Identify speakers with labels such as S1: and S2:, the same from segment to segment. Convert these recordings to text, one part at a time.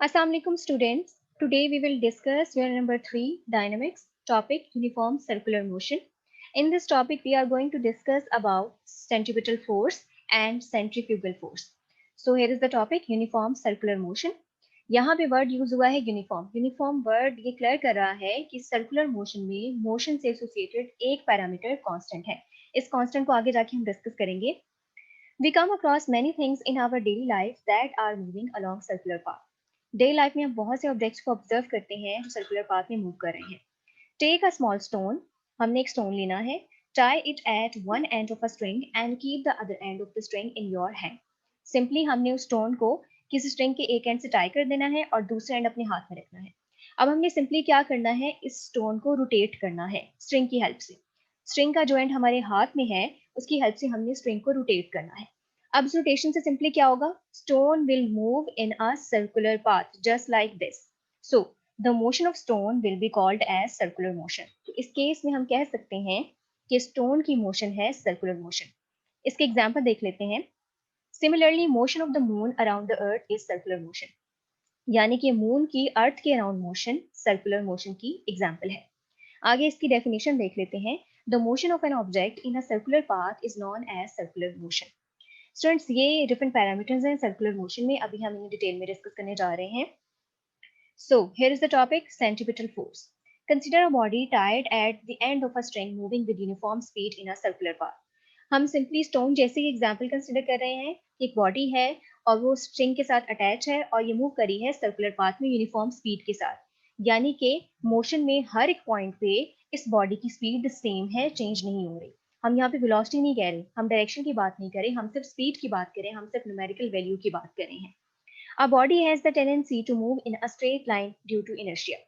S1: Assalamu alaikum students. Today we will discuss unit number 3 dynamics topic uniform circular motion. In this topic we are going to discuss about centripetal force and centrifugal force. So here is the topic uniform circular motion. यहाँ पे word use हुआ है uniform. Uniform word ये clear कर रहा है कि circular motion में मोशन से एसोसिएटेड एक पैरामीटर कांस्टेंट है. इस कांस्टेंट को आगे जाके हम डिस्कस करेंगे. We come across many things in our daily life that are moving along circular path. Daily life में हम बहुत से ऑब्जेक्ट्स को ऑब्जर्व करते हैं जो सर्कुलर पाथ में मूव कर रहे हैं. Take a small stone. हमने एक स्टोन लेना है. Tie it at one end of a string and keep the other end of the string in your hand. Simply हमने उस स्टोन को किसी स्ट्रिंग के एक एंड से टाई कर देना है और दूसरे एंड अपने हाथ में रखना है. अब हमने सिंपली क्या करना है, इस स्टोन को रोटेट करना है स्ट्रिंग की हेल्प से. स्ट्रिंग का जो एंड हमारे हाथ में है उसकी हेल्प से हमने स्ट्रिंग को रोटेट करना है. अब इस रोटेशन से सिंपली क्या होगा, stone will move in a circular path just like this. So the motion of stone will be called as circular motion. तो इस केस में हम कह सकते हैं कि स्टोन की मोशन है सर्कुलर मोशन. इसके एग्जांपल देख लेते हैं. Similarly motion of the moon around the earth is circular motion. यानी कि मून की अर्थ के अराउंड मोशन सर्कुलर मोशन की एग्जाम्पल है. आगे इसकी डेफिनेशन देख लेते हैं. The motion of an object in a circular path is known as circular motion. Students ये डिफरेंट पैरामीटर्स हैं सर्कुलर मोशन में, अभी हम इन्हें डिटेल में डिस्कस करने जा रहे हैं. So here is the topic centripetal force. Consider a body tied at the end of a string moving with uniform speed in a circular path. हम सिंपली स्टोन जैसे ही एग्जांपल कंसीडर कर रहे हैं. एक बॉडी है और वो स्ट्रिंग के साथ अटैच है और ये मूव करी है सर्कुलर पाथ में यूनिफॉर्म स्पीड के साथ. यानी कि मोशन में हर एक पॉइंट पे इस बॉडी की स्पीड सेम है, चेंज नहीं हो रही. हम यहाँ पे वेलोसिटी नहीं कह रहे, हम डायरेक्शन की बात नहीं करें, हम सिर्फ स्पीड की बात करें, हम सिर्फ न्यूमेरिकल वैल्यू की बात कर रहे हैं. A body has the tendency to move in a straight line due to inertia.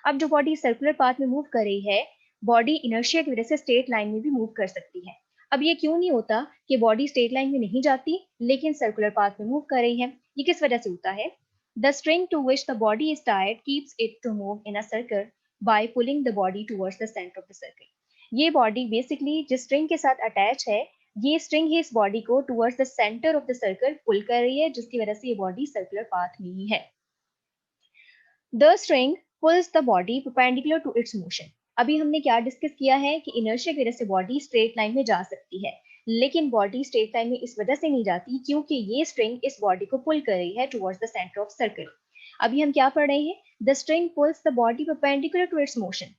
S1: अब जो बॉडी सर्कुलर पाथ में मूव कर रही है, बॉडी इनर्शिया की वजह से स्ट्रेट लाइन में भी मूव कर सकती है. अब ये क्यों नहीं होता कि बॉडी स्ट्रेट लाइन में नहीं जाती लेकिन सर्कुलर पाथ में मूव कर रही है? ये किस वजह से होता है? The string to which the body is tied keeps it to move in a circle by pulling the body towards the center of the circle. ये बॉडी बेसिकली जिस स्ट्रिंग के साथ अटैच है, ये स्ट्रिंग ही इस बॉडी को towards the centre of the circle pull कर रही है, जिसकी वजह से ये बॉडी सर्कुलर पाथ में ही है. The string pulls the body perpendicular to its motion. अभी हमने क्या डिस्कस किया है कि इनर्शिया की वजह से बॉडी स्ट्रेट लाइन में जा सकती है, लेकिन बॉडी स्ट्रेट लाइन में इस वजह से नहीं जाती क्योंकि ये स्ट्रिंग इस बॉडी को पुल कर रही है towards the centre of circle. अभी हम क्या पढ़ रहे हैं, the string pulls the body perpendicular to its motion.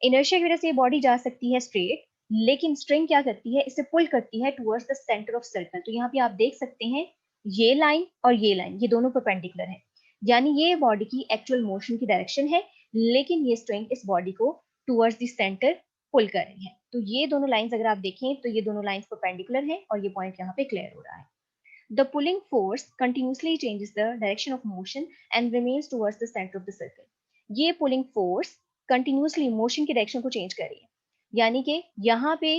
S1: Inertia की वजह से ये बॉडी जा सकती है स्ट्रेट, लेकिन स्ट्रिंग क्या करती है, इसे पुल करती है towards the centre of circle. तो यहाँ पे आप देख सकते हैं ये लाइन और ये लाइन, ये दोनों परपेंडिकुलर है, यानी ये बॉडी की एक्चुअल मोशन की डायरेक्शन है, लेकिन ये स्ट्रिंग इस बॉडी को टुवर्ड्स द सेंटर पुल कर रही है. तो ये दोनों लाइंस अगर आप देखें तो ये दोनों लाइंस परपेंडिकुलर हैं और ये पॉइंट यहाँ पे क्लियर हो रहा है. The pulling force continuously changes the direction of motion and remains towards the center of the circle. ये pulling force continuously motion की डायरेक्शन को चेंज कर रही है, यानी कि यहाँ पे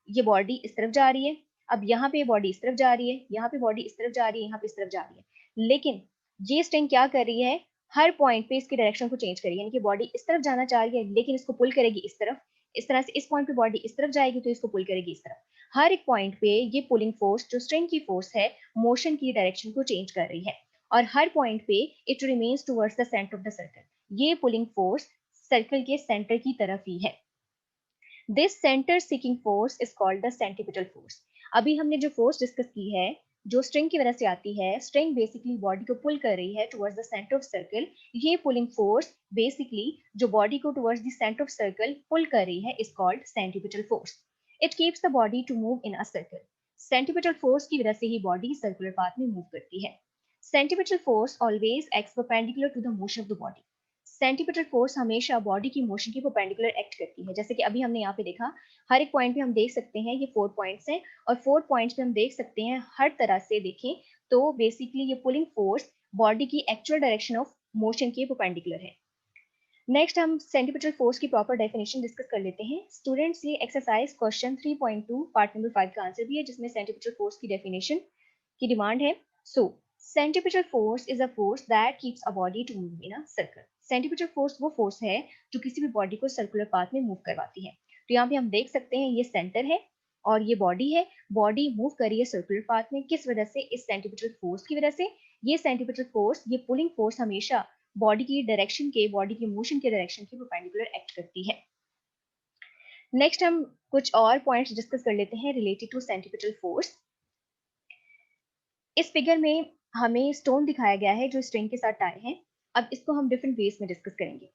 S1: ये बॉडी इस तरफ जा रही है, अब यहाँ पे बॉडी इस तरफ जा रही है, यहाँ पे बॉडी इस तरफ जा रही है, यहाँ पे इस तरफ जा रही है, लेकिन ये स्ट्रिंग क्या कर रही है, हर पॉइंट पे इसकी डायरेक्शन को चेंज करेगी. यानी कि बॉडी इस तरफ जाना चाह रही है लेकिन इसको पुल करेगी इस तरफ. इस तरह से इस पॉइंट पे बॉडी इस तरफ जाएगी तो इसको पुल करेगी इस तरफ. हर एक पॉइंट पे ये पुलिंग फोर्स जो स्ट्रिंग की फोर्स है मोशन की डायरेक्शन को चेंज कर रही है और हर पॉइंट पे it remains towards the centre of the circle. ये पुलिंग फोर्स सर्कल के सेंटर की तरफ ही है. This centre seeking force is called the centripetal force. अभी हमने जो फोर्स डिस्कस की है जो स्ट्रिंग की वजह से आती है, स्ट्रिंग बेसिकली बॉडी को पुल कर रही है towards the centre of circle. ये पुलिंग फोर्स बेसिकली जो बॉडी को towards the centre of circle pull कर रही है is called centripetal force. It keeps the body to move in a circle. Centripetal force की वजह से ही बॉडी सर्कुलर पाथ में मूव करती है. Centripetal force always acts perpendicular to the motion of the body. Centripetal force हमेशा body की motion की perpendicular act करती है. जैसे कि अभी हमने यहाँ पे देखा, हर एक पॉइंट पे हम देख सकते हैं ये 4 पॉइंट्स हैं और 4 पॉइंट्स पे हम देख सकते हैं हर तरह से देखें तो बेसिकली ये पुलिंग फोर्स बॉडी की एक्चुअल डायरेक्शन ऑफ मोशन के परपेंडिकुलर है. नेक्स्ट हम सेंट्रीपिटल फोर्स की प्रॉपर डेफिनेशन डिस्कस कर लेते हैं. स्टूडेंट्स ये एक्सरसाइज क्वेश्चन 3.2 पार्ट नंबर 5 का आंसर भी है जिसमें सेंट्रीपिटल फोर्स की डेफिनेशन की डिमांड है. So centripetal force is a force that keeps a body to move in a circle. Centripetal force वो फोर्स है जो किसी भी बॉडी को सर्कुलर पाथ में मूव करवाती है. तो यहाँ पे हम देख सकते हैं ये सेंटर है और ये बॉडी है, बॉडी मूव कर रही है सर्कुलर पाथ में, किस वजह से? इस सेंट्रीपिटल फोर्स की वजह से। ये सेंट्रीपिटल फोर्स, ये पुलिंग फोर्स हमेशा बॉडी की डायरेक्शन के, बॉडी की मोशन के डायरेक्शन के परपेंडिकुलर एक्ट करती है। नेक्स्ट हम कुछ और पॉइंट्स डिस्कस कर लेते हैं रिलेटेड टू सेंट्रीपिटल फोर्स। इस फिगर में हमें स्टोन दिखाया गया है जो स्ट्रिंग के साथ टाई है। अब इसको हम डिफरेंट वेज में डिस्कस करेंगे।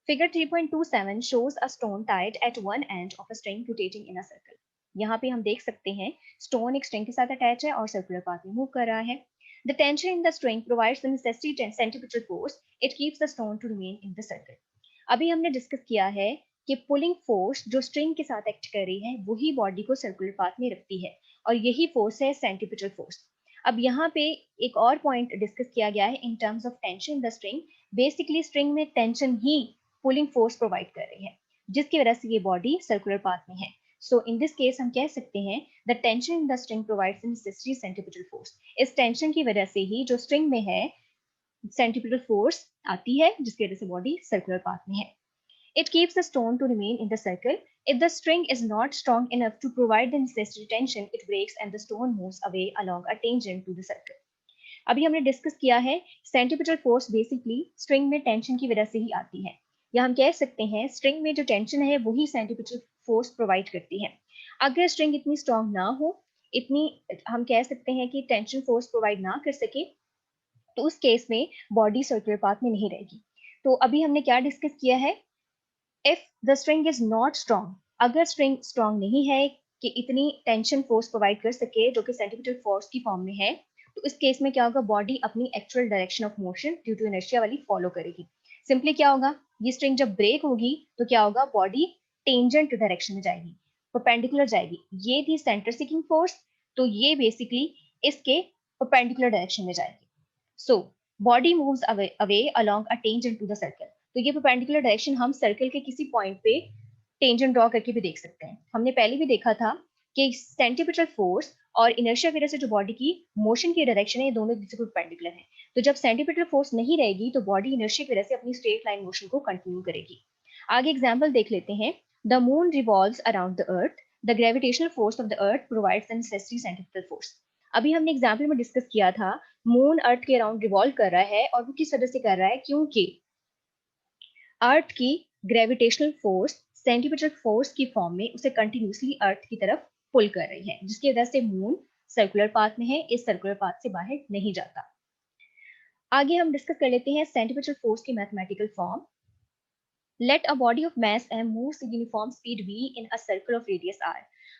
S1: Figure 3.27 shows a stone tied at one end of a string rotating in a circle. यहाँ पे हम देख सकते हैं स्टोन एक स्ट्रिंग के साथ अटैच है और सर्कुलर पाथ में मूव कर रहा है। The tension in the string provides the necessary centripetal force. It keeps the stone to remain in the circle. अभी हमने डिस्कस किया है कि पुलिंग फोर्स जो स्ट्रिंग के साथ एक्ट कर रही है वही बॉडी को सर्कुलर पाथ में रखती है और यही फोर्स है सेंट्रीपिटल फोर्स। अब यहाँ पे एक और पॉइंट डिस्कस किया गया है in terms of tension in the string. Basically string में टेंशन ही पुलिंग फोर्स प्रोवाइड कर रही है जिसकी वजह से ये बॉडी सर्कुलर पाथ में है। सो इन दिस केस हम कह सकते हैं the tension in the string provides the necessary centripetal force. इस टेंशन की वजह से ही जो स्ट्रिंग में है सेंट्रीपिटल फोर्स आती है जिसकी वजह से बॉडी सर्कुलर पाथ में है। It keeps the stone to remain in the circle. If the string is not strong enough to provide the necessary tension, it breaks and the stone moves away along a tangent to the circle. अभी हमने discuss किया है centripetal force basically string में tension की वजह से ही आती है, या हम कह सकते हैं स्ट्रिंग में जो टेंशन है वही सेंट्रीपिटल फोर्स प्रोवाइड करती है। अगर स्ट्रिंग इतनी स्ट्रांग ना हो, इतनी हम कह सकते हैं कि टेंशन फोर्स प्रोवाइड ना कर सके, तो उस केस में बॉडी सर्कुलर पाथ में नहीं रहेगी। तो अभी हमने क्या डिस्कस किया है? If the string is not strong, अगर स्ट्रिंग स्ट्रांग नहीं है कि इतनी टेंशन फोर्स प्रोवाइड कर सके जो कि सेंट्रीपिटल फोर्स की फॉर्म में है, तो इस केस में क्या होगा? बॉडी अपनी actual direction of motion due to inertia वाली फॉलो करेगी। सिंपली क्या होगा? ये स्ट्रिंग जब ब्रेक होगी तो क्या होगा? बॉडी टेंजेंट डायरेक्शन में जाएगी, परपेंडिकुलर जाएगी। ये थी सेंटर सीकिंग फोर्स, तो ये बेसिकली इसके परपेंडिकुलर डायरेक्शन में जाएगी। So body moves away along a tangent to the circle. तो ये परपेंडिकुलर डायरेक्शन हम सर्कल के किसी पॉइंट पे टेंजेंट ड्रॉ करके भी देख सकते हैं। हमने पहले भी देखा था कि सेंट्रीपिटल फोर्स और इनर्शिया की वजह से जो बॉडी की मोशन की डायरेक्शन है, ये दोनों एक दूसरे को परपेंडिकुलर है। तो जब सेंट्रीपिटल फोर्स नहीं रहेगी तो बॉडी इनर्शिया की वजह से अपनी स्ट्रेट लाइन मोशन को कंटिन्यू करेगी। आगे एग्जाम्पल देख लेते हैं। The moon revolves around the earth, the gravitational force of the earth provides the necessary centripetal force. अभी हमने एग्जाम्पल में डिस्कस किया था मून अर्थ के अराउंड रिवॉल्व कर रहा है, और वो किस वजह से कर रहा है? क्योंकि अर्थ की ग्रेविटेशनल फोर्स सेंट्रीपिटल फोर्स की फॉर्म में उसे कंटिन्यूसली अर्थ की तरफ पुल कर रही है, जिसकी वजह से मून सर्कुलर पाथ में है, इस सर्कुलर पाथ से बाहर नहीं जाता। आगे हम डिस्कस कर लेते हैं सेंट्रीपिटल फोर्स की mathematical form. Let a body of mass m moves at uniform speed v in a circle of radius r।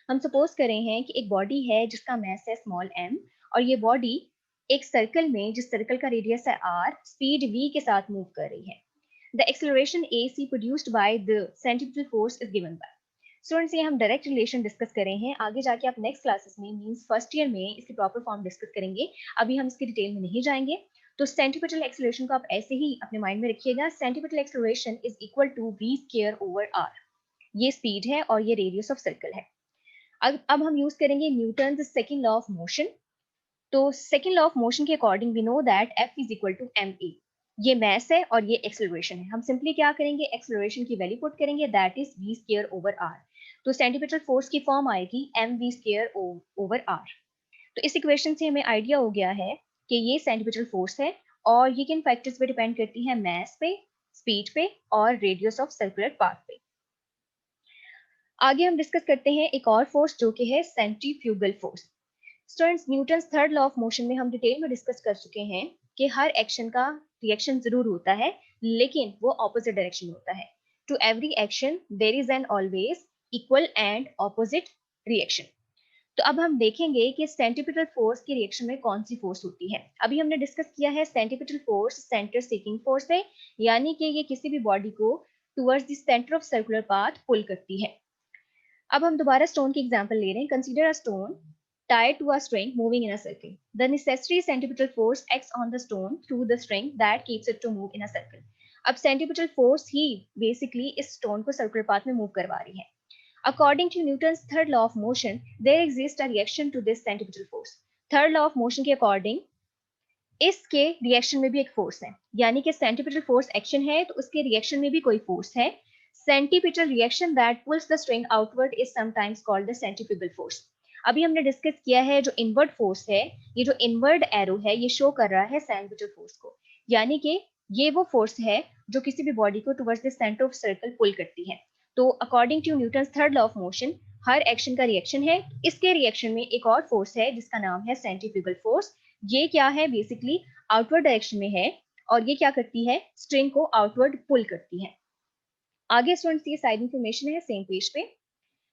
S1: हम सपोज कर रहे हैं कि एक बॉडी है जिसका मास है स्मॉल m, और ये बॉडी एक सर्कल में, जिस सर्कल का रेडियस है r, स्पीड v के साथ मूव कर रही है। The acceleration AC produced by the centripetal force is given by। Students, ये हम डायरेक्ट रिलेशन डिस्कस कर रहे हैं। आगे जाके आप नेक्स्ट क्लासेस में मींस फर्स्ट ईयर में इसकी प्रॉपर फॉर्म डिस्कस करेंगे। अभी हम इसकी डिटेल में नहीं जाएंगे। तो सेंट्रीपिटल एक्सेलरेशन को आप ऐसे ही अपने माइंड में रखिएगा। Centripetal acceleration is equal to v square over r। ये स्पीड है और ये रेडियस ऑफ सर्कल है। अब हम यूज करेंगे Newton second law of motion. तो सेकंड लॉ ऑफ मोशन के according we know that F is equal to ma। ये मास है और ये एक्सेलरेशन है। हम सिंपली क्या करेंगे? एक्सेलरेशन की वैल्यू पुट करेंगे, that is v square over r। तो सेंट्रीपिटल फोर्स की फॉर्म आएगी mv स्क्वायर ओवर r। तो इस इक्वेशन से हमें आइडिया हो गया है कि ये सेंट्रीपिटल फोर्स है, और ये किन फैक्टर्स पे डिपेंड करती है? मास पे, स्पीड पे और रेडियस ऑफ सर्कुलर पाथ पे। आगे हम डिस्कस करते हैं एक और फोर्स जो कि है centrifugal force. Students, Newton third law of motion में हम डिटेल में डिस्कस कर चुके हैं कि हर एक्शन का रिएक्शन जरूर होता है, लेकिन वो ऑपोजिट डायरेक्शन में होता है। To every action there is an always equal and opposite reaction. तो अब हम देखेंगे कि सेंट्रीपिटल फोर्स की रिएक्शन में कौन सी फोर्स होती है। अभी हमने डिस्कस किया है centripetal force centre seeking force है, यानी कि ये किसी भी बॉडी को towards the centre of circular path pull करती है। अब हम दोबारा स्टोन की एग्जांपल ले रहे हैं। Consider a stone tied to a string moving in a circle. The necessary centripetal force acts on the stone through the string that keeps it to move in a circle. अब centripetal force ही basically इस stone को circular path में move करवा रही है। According to Newton's third law of motion, there exists a reaction to this centripetal force. Third law of motion के according इसके reaction में भी एक फोर्स है, यानी कि सेंट्रीपिटल फोर्स एक्शन है तो उसके रिएक्शन में भी कोई फोर्स है। Centripetal reaction that pulls the string outward is sometimes called the centrifugal force. अभी हमने डिस्कस किया है जो इनवर्ड फोर्स है, ये जो इनवर्ड एरो है ये शो कर रहा है सेंट्रिपिटल फोर्स को, यानी कि ये वो फोर्स है जो किसी भी बॉडी को towards the centre of circle pull करती है। तो according to Newton's third law of motion, हर एक्शन का रिएक्शन है, इसके रिएक्शन में एक और फोर्स है जिसका नाम है सेंट्रीफ्यूगल फोर्स। ये क्या है, बेसिकली आउटवर्ड डायरेक्शन में है और ये क्या करती है, स्ट्रिंग को आउटवर्ड पुल करती है। आगे स्टूडेंट्स ये साइड इंफॉर्मेशन है सेम पेज पे।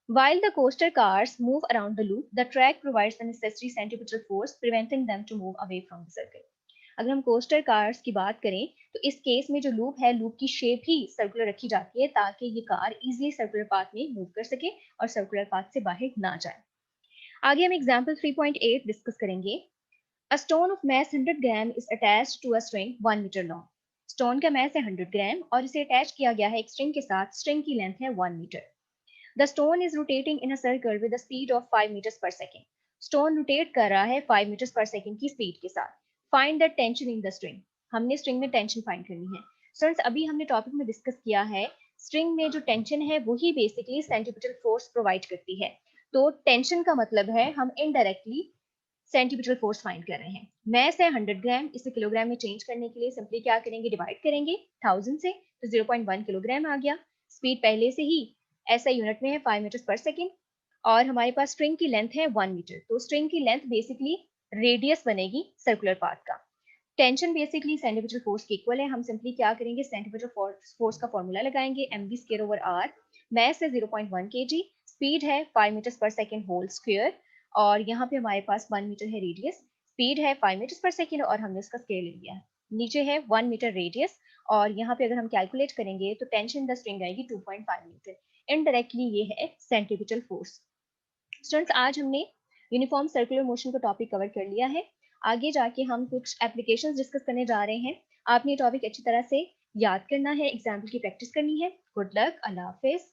S1: While the coaster cars move around the loop, the track provides the necessary centripetal force, preventing them to move away from the circle. अगर हम कोस्टर कार्स की बात करें तो इस केस में जो लूप है, लूप की शेप ही सर्कुलर रखी जाती है ताकि ये कार इजीली सर्कुलर पाथ में मूव कर सके और सर्कुलर पाथ से बाहर ना जाए। आगे हम एग्जांपल 3.8 डिस्कस करेंगे। A stone of mass 100 gram is attached to a string 1 meter long. Stone का मैस है 100 ग्राम और इसे अटैच किया गया है एक स्ट्रिंग के साथ। स्ट्रिंग की लेंथ है 1 metre. The stone is rotating in a circle with a speed of 5 meters per second. Stone rotate कर रहा है 5 meters per second की स्पीड के साथ। Find the tension in the string. हमने स्ट्रिंग में टेंशन फाइंड करनी है। स्टूडेंट्स अभी हमने टॉपिक में डिस्कस किया है, स्ट्रिंग में जो टेंशन है वही बेसिकली सेंट्रीपिटल फोर्स प्रोवाइड करती है। तो टेंशन का मतलब है हम इनडायरेक्टली सेंटीमीटर फोर्स फाइंड कर रहे हैं। मैस है 100 ग्राम, इसे किलोग्राम में चेंज करने के लिए सिंपली क्या करेंगे, डिवाइड करेंगे 1000 से, तो 0.1 किलोग्राम आ गया। स्पीड पहले से ही ऐसा यूनिट में है 5 मीटर पर सेकेंड और हमारे पास स्ट्रिंग की लेंथ है 1 मीटर। तो स्ट्रिंग की लेंथ बेसिकली रेडियस बनेगी सर्कुलर पाथ का। टेंशन बेसिकली सेंटीमीटर फोर्स के इक्वल है। हम सिंपली क्या करेंगे, सेंटीमीटर फोर्स का फॉर्मूला लगाएंगे, mv²/r। मैस है 0.1 kg, स्पीड है 5 मीटर पर सेकेंड होल स्क्वायर और यहाँ पे हमारे पास 1 मीटर है रेडियस। स्पीड है 5 मीटर पर सेकेंड और हमने इसका स्केल ले लिया है। नीचे है 1 मीटर रेडियस और यहाँ पे अगर हम कैलकुलेट करेंगे तो टेंशन द स्ट्रिंग आएगी 2.5 मीटर। इनडायरेक्टली ये है सेंट्रीपिटल फोर्स। स्टूडेंट्स आज हमने यूनिफॉर्म सर्कुलर मोशन का टॉपिक कवर कर लिया है। आगे जाके हम कुछ एप्लीकेशंस डिस्कस करने जा रहे हैं। आपने ये टॉपिक अच्छी तरह से याद करना है, एग्जाम्पल की प्रैक्टिस करनी है। गुड लक, अल्लाह हाफिज।